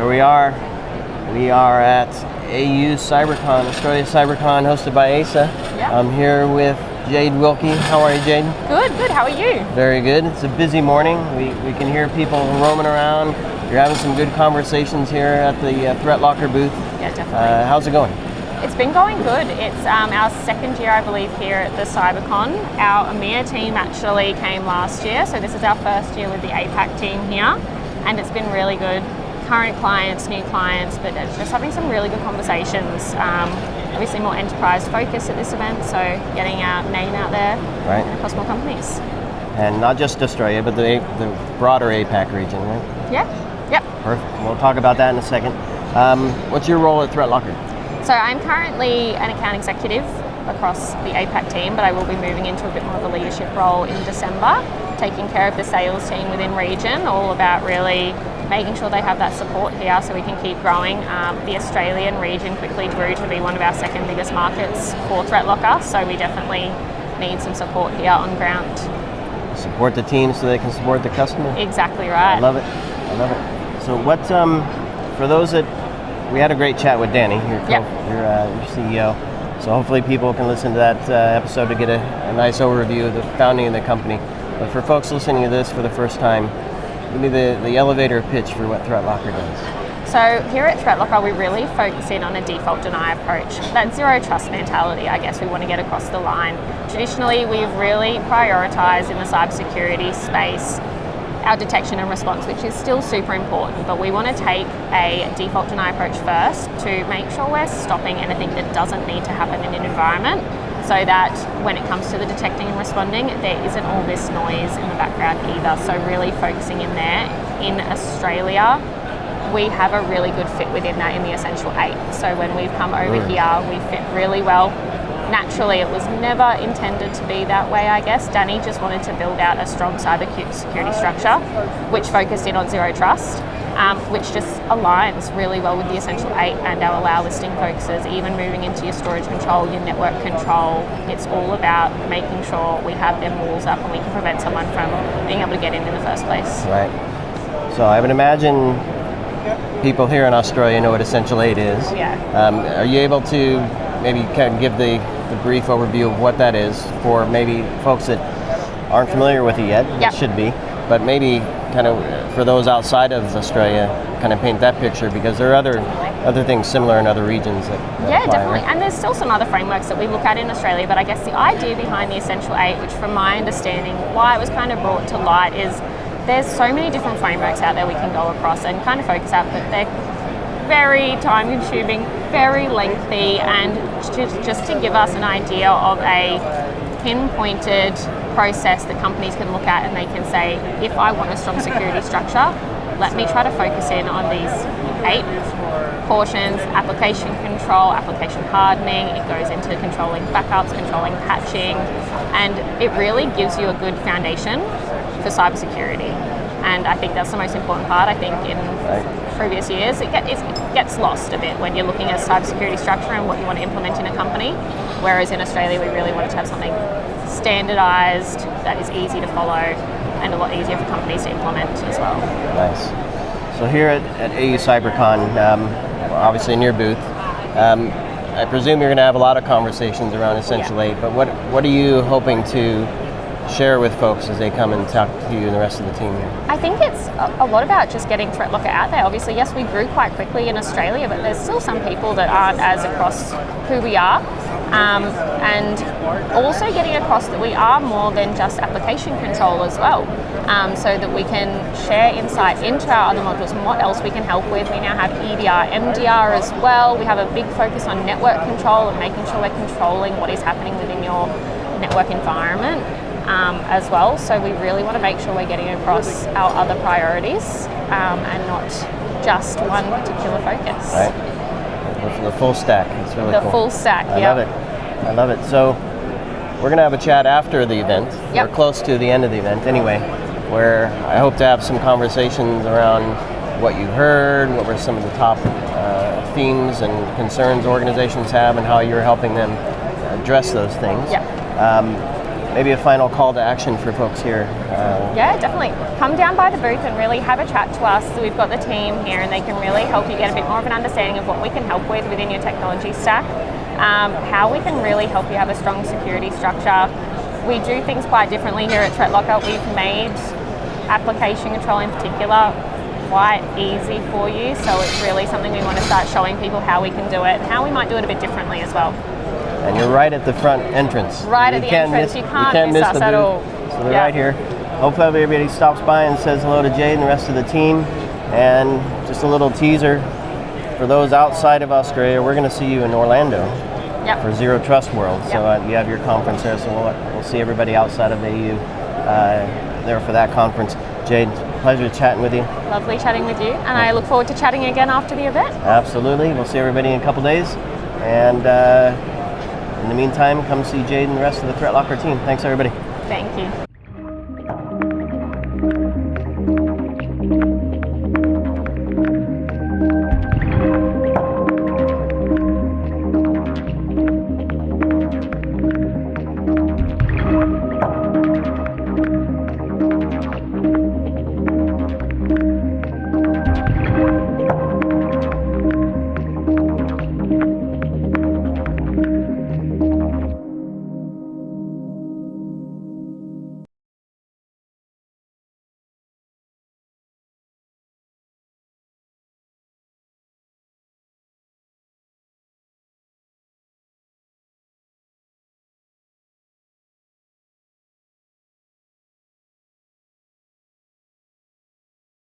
Here we are. We are at AISA Cyber Con, Australia Cyber Con, hosted by AISA. Yeah. I'm here with Jade Wilkie. How are you, Jade? Good. How are you? Very good. It's a busy morning. We can hear people roaming around. You're having some good conversations here at the ThreatLocker booth. Yeah, definitely. How's it going? It's been going good. It's our second year, I believe, here at the Cyber Con. Our EMEA team actually came last year, so this is our first year with the APAC team here, and it's been really good. Current clients, new clients, but it's just having some really good conversations. Obviously more enterprise focus at this event, so getting our name out there across more companies. And not just Australia, but the broader APAC region, right? Yeah, yep. Perfect. We'll talk about that in a second. What's your role at ThreatLocker? So I'm currently an account executive across the APAC team, but I will be moving into a bit more of a leadership role in December, taking care of the sales team within region, all about really making sure they have that support here so we can keep growing. The Australian region quickly grew to be one of our second biggest markets for ThreatLocker, so we definitely need some support here on ground. Support the team so they can support the customer? Exactly right. I love it. So what, for those that, we had a great chat with Danny, your CEO, so hopefully people can listen to that episode to get a nice overview of the founding of the company. But for folks listening to this for the first time, give me the elevator pitch for what ThreatLocker does. So here at ThreatLocker, we really focus in on a default deny approach. That zero trust mentality, I guess we want to get across the line. Traditionally, we've really prioritized in the cybersecurity space our detection and response, which is still super important, but we want to take a default deny approach first to make sure we're stopping anything that doesn't need to happen in an environment, so that when it comes to the detecting and responding, there isn't all this noise in the background either. So really focusing in there. In Australia, we have a really good fit within that in the Essential 8. So when we've come over here, we fit really well. Naturally, it was never intended to be that way, I guess. Danny just wanted to build out a strong cybersecurity structure, which focused in on zero trust, which just aligns really well with the Essential 8 and our allow listing focuses, even moving into your storage control, your network control. It's all about making sure we have them walls up and we can prevent someone from being able to get in the first place. Right. So I would imagine people here in Australia know what Essential 8 is. Yeah. Are you able to maybe kind of give the brief overview of what that is for maybe folks that aren't familiar with it yet? Yep. It should be, but maybe kind of for those outside of Australia, kind of paint that picture, because there are other things similar in other regions that yeah, apply, definitely. right? And there's still some other frameworks that we look at in Australia, but I guess the idea behind the Essential 8, which from my understanding, why it was kind of brought to light, is there's so many different frameworks out there we can go across and kind of focus out, but they're very time consuming, very lengthy, and just to give us an idea of a pinpointed process that companies can look at and they can say, if I want a strong security structure, let me try to focus in on these 8 portions: application control, application hardening, it goes into controlling backups, controlling patching, and it really gives you a good foundation for cybersecurity. And I think that's the most important part. I think in previous years, it gets lost a bit when you're looking at cybersecurity structure and what you want to implement in a company. Whereas in Australia, we really wanted to have something standardized that is easy to follow and a lot easier for companies to implement as well. Nice. So here at AISA Cyber Con, obviously in your booth, I presume you're going to have a lot of conversations around Essential 8, but what are you hoping to share with folks as they come and talk to you and the rest of the team here? I think it's a lot about just getting ThreatLocker out there. Obviously, yes, we grew quite quickly in Australia, but there's still some people that aren't as across who we are. And also getting across that we are more than just application control as well, so that we can share insight into our other modules and what else we can help with. We now have EDR, MDR as well. We have a big focus on network control and making sure we're controlling what is happening within your network environment. As well, so we really want to make sure we're getting across our other priorities and not just one particular focus. Right. The full stack. It's really cool. The full stack. I love it. So we're going to have a chat after the event. Yep. We're close to the end of the event anyway, where I hope to have some conversations around what you heard, what were some of the top themes and concerns organizations have, and how you're helping them address those things. Yep. maybe a final call to action for folks here. Yeah, definitely. Come down by the booth and really have a chat to us. So we've got the team here and they can really help you get a bit more of an understanding of what we can help with within your technology stack, how we can really help you have a strong security structure. We do things quite differently here at ThreatLocker. We've made application control in particular quite easy for you, so it's really something we want to start showing people how we can do it and how we might do it a bit differently as well. And you're right at the front entrance. Right at the entrance, you can't miss us at all. So they're right here. Hopefully everybody stops by and says hello to Jade and the rest of the team. And just a little teaser, for those outside of Australia, we're going to see you in Orlando for Zero Trust World. So you have your conference there, so we'll see everybody outside of AU there for that conference. Jade, pleasure chatting with you. Lovely chatting with you, and I look forward to chatting again after the event. Absolutely. We'll see everybody in a couple days. And in the meantime, come see Jade and the rest of the ThreatLocker team. Thanks, everybody. Thank you.